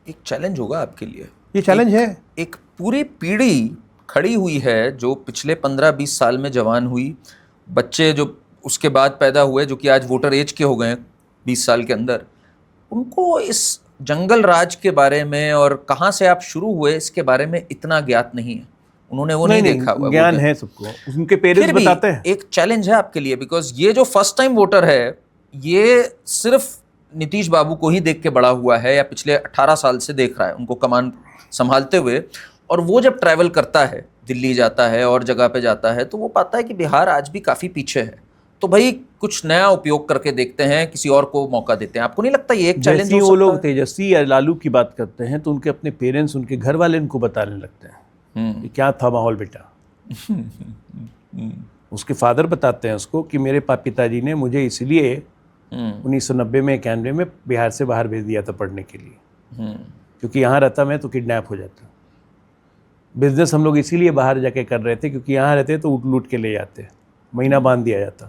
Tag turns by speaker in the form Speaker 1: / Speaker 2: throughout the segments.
Speaker 1: एक चैलेंज होगा आपके लिए।
Speaker 2: ये चैलेंज है।
Speaker 1: एक पूरी पीढ़ी खड़ी हुई है जो पिछले 15-20 साल में जवान हुई, बच्चे जो उसके बाद पैदा हुए जो कि आज वोटर एज के हो गए हैं 20 साल के अंदर, उनको इस जंगल राज के बारे में और कहाँ से आप शुरू हुए इसके बारे में इतना ज्ञात नहीं है। उन्होंने वो नहीं देखा हुआ।
Speaker 2: ज्ञान है सबको, उनके पेरेंट्स
Speaker 1: फिर भी
Speaker 2: बताते हैं।
Speaker 1: एक चैलेंज है आपके लिए, बिकॉज ये जो फर्स्ट टाइम वोटर है ये सिर्फ नीतीश बाबू को ही देख के बड़ा हुआ है या पिछले 18 साल से देख रहा है उनको कमान संभालते हुए, और वो जब ट्रैवल करता है, दिल्ली जाता है और जगह पे जाता है, तो वो पाता है कि बिहार आज भी काफ़ी पीछे है। तो भाई कुछ नया उपयोग करके देखते हैं, किसी और को मौका देते हैं। आपको नहीं लगता ये एक चैलेंज हो सकता है?
Speaker 2: वो लोग तेजस्वी या लालू की बात करते हैं तो उनके अपने पेरेंट्स, उनके घर वाले उनको बताने लगते हैं कि क्या था माहौल बेटा। उसके फादर बताते हैं उसको कि मेरे पिताजी ने मुझे इसलिए 1990 में 91 में बिहार से बाहर भेज दिया था पढ़ने के लिए, क्योंकि यहाँ रहता मैं तो किडनैप हो जाता। बिजनेस हम लोग इसीलिए बाहर जाके कर रहे थे क्योंकि यहाँ रहते तो लूट के ले जाते, महीना बांध दिया जाता।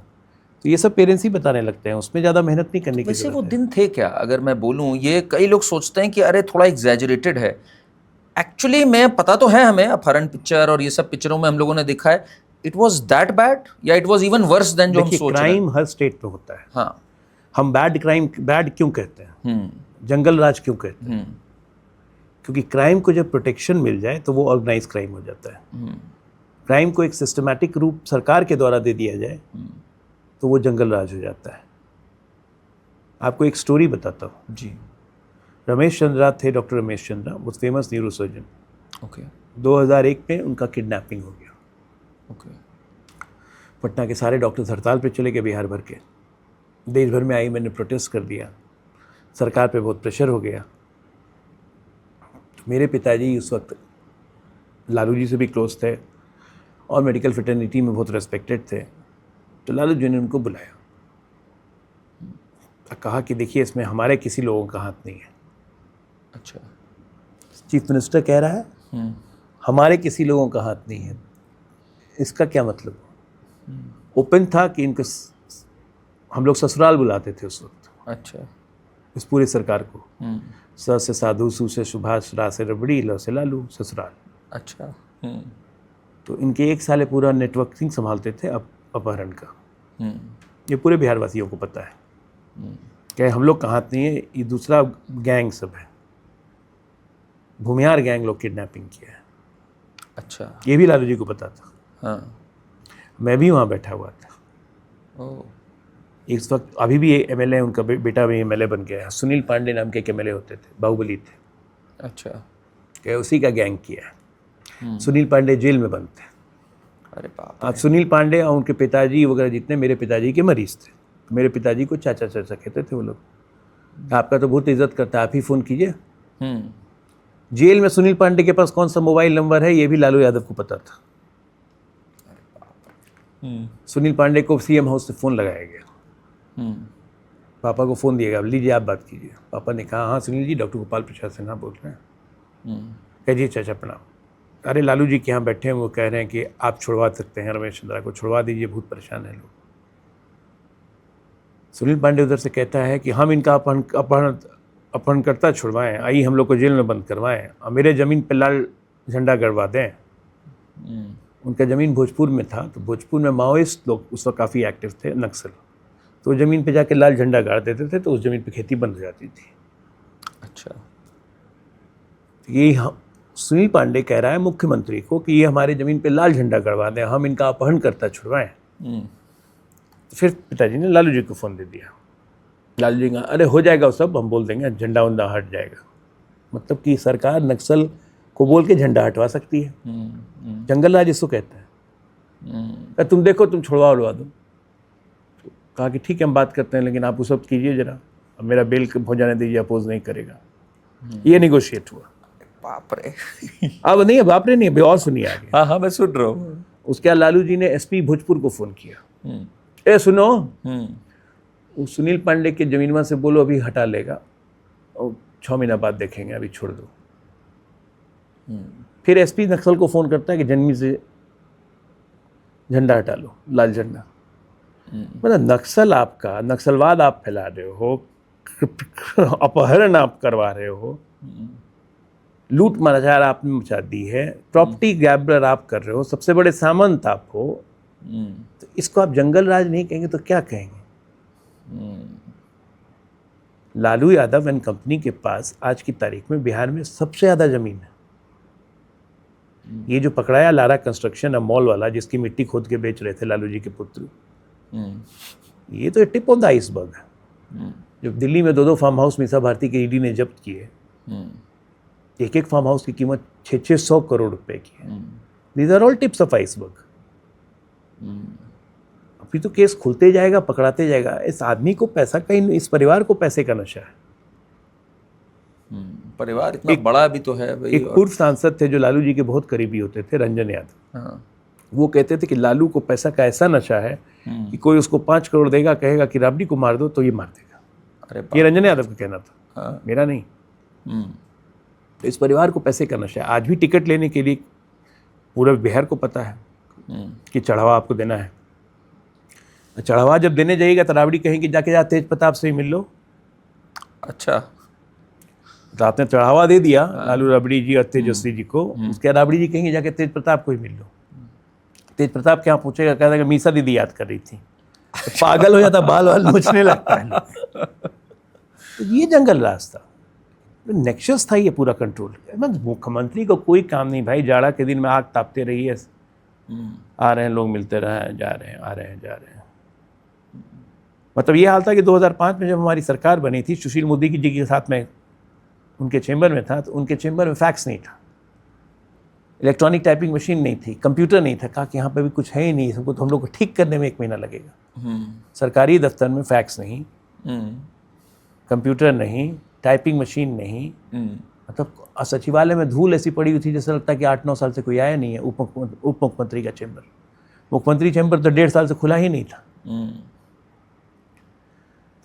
Speaker 2: तो ये सब पेरेंट्स ही बताने लगते हैं, उसमें ज़्यादा मेहनत नहीं करने की जरूरत है।
Speaker 1: वैसे वो दिन थे क्या, अगर मैं बोलूँ? ये कई लोग सोचते हैं कि अरे थोड़ा एग्जैजरेटेड है। एक्चुअली मैं पता तो है हमें, अपहरण पिक्चर और ये सब पिक्चरों में हम लोगों ने देखा है, इट वॉज दैट बैड या it was even worse than जो हम सोच रहे हैं?
Speaker 2: क्राइम हर स्टेट में होता है।
Speaker 1: हाँ,
Speaker 2: हम बैड क्यों कहते हैं, जंगल राज क्यों कहते हैं? क्योंकि क्राइम को जब प्रोटेक्शन मिल जाए तो वो ऑर्गेनाइज क्राइम हो जाता है। क्राइम को एक सिस्टमैटिक रूप सरकार के द्वारा दे दिया जाए तो वो जंगल राज हो जाता है। आपको एक स्टोरी बताता हूँ
Speaker 1: जी।
Speaker 2: रमेश चंद्रा थे, डॉक्टर रमेश चंद्रा, वो फेमस न्यूरोसर्जन।
Speaker 1: ओके।
Speaker 2: 2001 में उनका किडनैपिंग हो गया।
Speaker 1: ओके।
Speaker 2: पटना के सारे डॉक्टर्स हड़ताल पे चले गए, बिहार भर के। देश भर में आई, मैंने प्रोटेस्ट कर दिया, सरकार पे बहुत प्रेशर हो गया। तो मेरे पिताजी उस वक्त लालू जी से भी क्लोज थे और मेडिकल फ्रेटर्निटी में बहुत रेस्पेक्टेड थे। तो लालू जी ने उनको बुलाया, कहा कि देखिए इसमें हमारे किसी लोगों का हाथ नहीं है।
Speaker 1: अच्छा।
Speaker 2: चीफ मिनिस्टर कह रहा है हमारे किसी लोगों का हाथ नहीं है, इसका क्या मतलब? ओपन था कि इनको हम लोग ससुराल बुलाते थे उस वक्त।
Speaker 1: अच्छा।
Speaker 2: इस पूरी सरकार को स से साधु, सु से सुभाष, रा से रबड़ी, ल से लालू, ससुराल।
Speaker 1: अच्छा।
Speaker 2: तो इनके 1 साल पूरा नेटवर्किंग संभालते थे अपहरण का। ये पूरे बिहार वासियों को पता है कि हम लोग का हाथ नहीं है, ये दूसरा गैंग सब है, भूमिहार गैंग लोग किडनैपिंग किया है।
Speaker 1: अच्छा।
Speaker 2: ये भी लालू जी को पता था।
Speaker 1: हाँ।
Speaker 2: मैं भी वहाँ बैठा हुआ था।
Speaker 1: ओह।
Speaker 2: इस वक्त अभी भी एमएलए, उनका बेटा भी एमएलए बन गया है। सुनील पांडे नाम के एक एमएलए होते थे, बाहुबली थे।
Speaker 1: अच्छा।
Speaker 2: क्या उसी का गैंग किया है। सुनील पांडे जेल में बंद थे।
Speaker 1: अरे बाप।
Speaker 2: आज सुनील पांडे और उनके पिताजी वगैरह जितने मेरे पिताजी के मरीज थे, तो मेरे पिताजी को चाचा चाचा कहते थे वो लोग। आपका तो बहुत इज्जत करता है, आप ही फ़ोन कीजिए। जेल में सुनील पांडे के पास कौन सा मोबाइल नंबर है ये भी लालू यादव को पता था। सुनील पांडे को सीएम हाउस से फ़ोन लगाया गया। पापा को फ़ोन दिएगा, लीजिए आप बात कीजिए। पापा ने कहा हाँ सुनील जी, डॉक्टर गोपाल प्रसाद सिन्हा बोल रहे हैं। कह जी चाचा प्रणाम। अरे लालू जी के यहाँ बैठे हैं, वो कह रहे हैं कि आप छुड़वा सकते हैं रमेश चंद्रा को, छुड़वा दीजिए, बहुत परेशान है लोग। सुनील पांडे उधर से कहता है कि हम इनका अपहरणकर्ता छुड़वाएं, आइए हम लोग को जेल में बंद करवाएं और मेरे ज़मीन पर लाल झंडा गड़वा दें। उनका ज़मीन भोजपुर में था, तो भोजपुर में माओइस्ट लोग उस वक्त काफ़ी एक्टिव थे, नक्सल। तो ज़मीन पे जाके लाल झंडा गाड़ देते थे, तो उस ज़मीन पे खेती बंद हो जाती थी। अच्छा। ये सुनील पांडे कह रहा है मुख्यमंत्री को कि ये हमारे ज़मीन पे लाल झंडा गड़वा दें, हम इनका अपहरणकर्ता छुड़वाएं। तो फिर पिताजी ने लालू जी को फ़ोन दे दिया। लालू जी कहा अरे हो जाएगा वो सब, हम बोल देंगे, झंडा वंडा हट जाएगा। मतलब कि सरकार नक्सल को बोल के झंडा हटवा सकती है। जंगल राज इसको कहते हैं। तुम देखो, तुम छुड़वा उड़वा दो। तो कहा कि ठीक है हम बात करते हैं, लेकिन आप उस वक्त कीजिए जरा, अब मेरा बेल हो जाने दीजिए, अपोज नहीं करेगा। ये निगोशिएट हुआ।
Speaker 1: बाप रे।
Speaker 2: अब नहीं, अब बाप रे नहीं, अभी और सुनिए आगे।
Speaker 1: हाँ हाँ मैं सुन रहा हूँ।
Speaker 2: उसके बाद लालू जी ने एसपी भोजपुर को फ़ोन किया। ए सुनो, उस सुनील पांडे के ज़मीनवा से बोलो अभी हटा लेगा, और 6 महीना बाद देखेंगे, अभी छोड़ दो। फिर एसपी नक्सल को फ़ोन करता है कि जन्मी से झंडा हटा लो, लाल झंडा। मतलब नक्सल आपका, नक्सलवाद आप फैला रहे हो, अपहरण आप करवा रहे हो, लूट मचार आपने मचा दी है, प्रॉपर्टी गैब्लर आप कर रहे हो, सबसे बड़े सामंत आप हो, तो इसको आप जंगल राज नहीं कहेंगे तो क्या कहेंगे? लालू यादव एंड कंपनी के पास आज की तारीख में बिहार में सबसे ज्यादा जमीन है। ये जो पकड़ाया लारा कंस्ट्रक्शन मॉल वाला, जिसकी मिट्टी खोद के बेच रहे थे लालू जी के पुत्र, ये तो टिप ऑन द आइसबर्ग है। जब दिल्ली में 2-2 फार्म हाउस मीसा भारती के ईडी ने जब्त किए, एक फार्म हाउस की कीमत 600 करोड़ रुपए की है। These are all tips of iceberg. अभी तो केस खुलते जाएगा, पकड़ाते जाएगा। इस आदमी को पैसा का, इस परिवार को पैसे का नशा है।
Speaker 1: परिवार इतना बड़ा भी तो है भाई।
Speaker 2: एक पूर्व सांसद थे जो लालू जी के बहुत करीबी होते थे, रंजन यादव।
Speaker 1: हाँ।
Speaker 2: वो कहते थे कि लालू को पैसा का ऐसा नशा है कि कोई उसको 5 करोड़ देगा, कहेगा कि राबड़ी को मार दो, तो ये मार देगा।
Speaker 1: अरे
Speaker 2: ये रंजन यादव का कहना था।
Speaker 1: हाँ।
Speaker 2: मेरा नहीं। तो इस परिवार को पैसे का नशा है। आज भी टिकट लेने के लिए पूरा बिहार को पता है कि चढ़ावा आपको देना है। चढ़ावा जब देने जाइएगा तो राबड़ी कहेंगे जाके जा तेज प्रताप से ही मिल लो।
Speaker 1: अच्छा,
Speaker 2: तो आपने चढ़ावा दे दिया लालू राबड़ी जी और तेजस्वी जी को, उसके बाद राबड़ी जी कहेंगे जाके तेज प्रताप को ही मिल लो। तेज प्रताप क्या पूछेगा, कहता है मीसा दीदी याद कर रही थी। तो पागल हो जाता, बाल वाल नोचने लगता है। तो ये जंगल रास्ता नेक्सस था, ये पूरा कंट्रोल। मुख्यमंत्री को कोई काम नहीं भाई, जाड़ा के दिन में आग तापते रही है, आ रहे हैं लोग, मिलते रहे, जा रहे हैं, आ रहे हैं, जा रहे हैं। मतलब ये हाल था कि 2005 में जब हमारी सरकार बनी थी, सुशील मोदी जी के साथ में उनके चेंबर में था, तो उनके चेंबर में फैक्स नहीं था, इलेक्ट्रॉनिक टाइपिंग मशीन नहीं थी, कंप्यूटर नहीं था। कहा कि यहाँ पे भी कुछ है ही नहीं, सबको तो हम लोग को ठीक करने में 1 महीना लगेगा। सरकारी दफ्तर में फैक्स नहीं, कंप्यूटर नहीं, टाइपिंग मशीन नहीं, मतलब सचिवालय में धूल ऐसी पड़ी हुई थी जैसे लगता है कि 8-9 साल से कोई आया नहीं है। उप मुख्यमंत्री का चेंबर, मुख्यमंत्री चेंबर तो 1.5 साल से खुला ही नहीं था।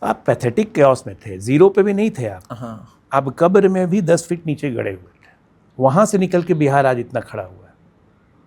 Speaker 2: आप पैथेटिक कैओस में थे, जीरो पे भी नहीं थे आप।
Speaker 1: हाँ।
Speaker 2: अब कब्र में भी 10 फीट नीचे गड़े हुए थे। वहां से निकल के बिहार आज इतना खड़ा हुआ है।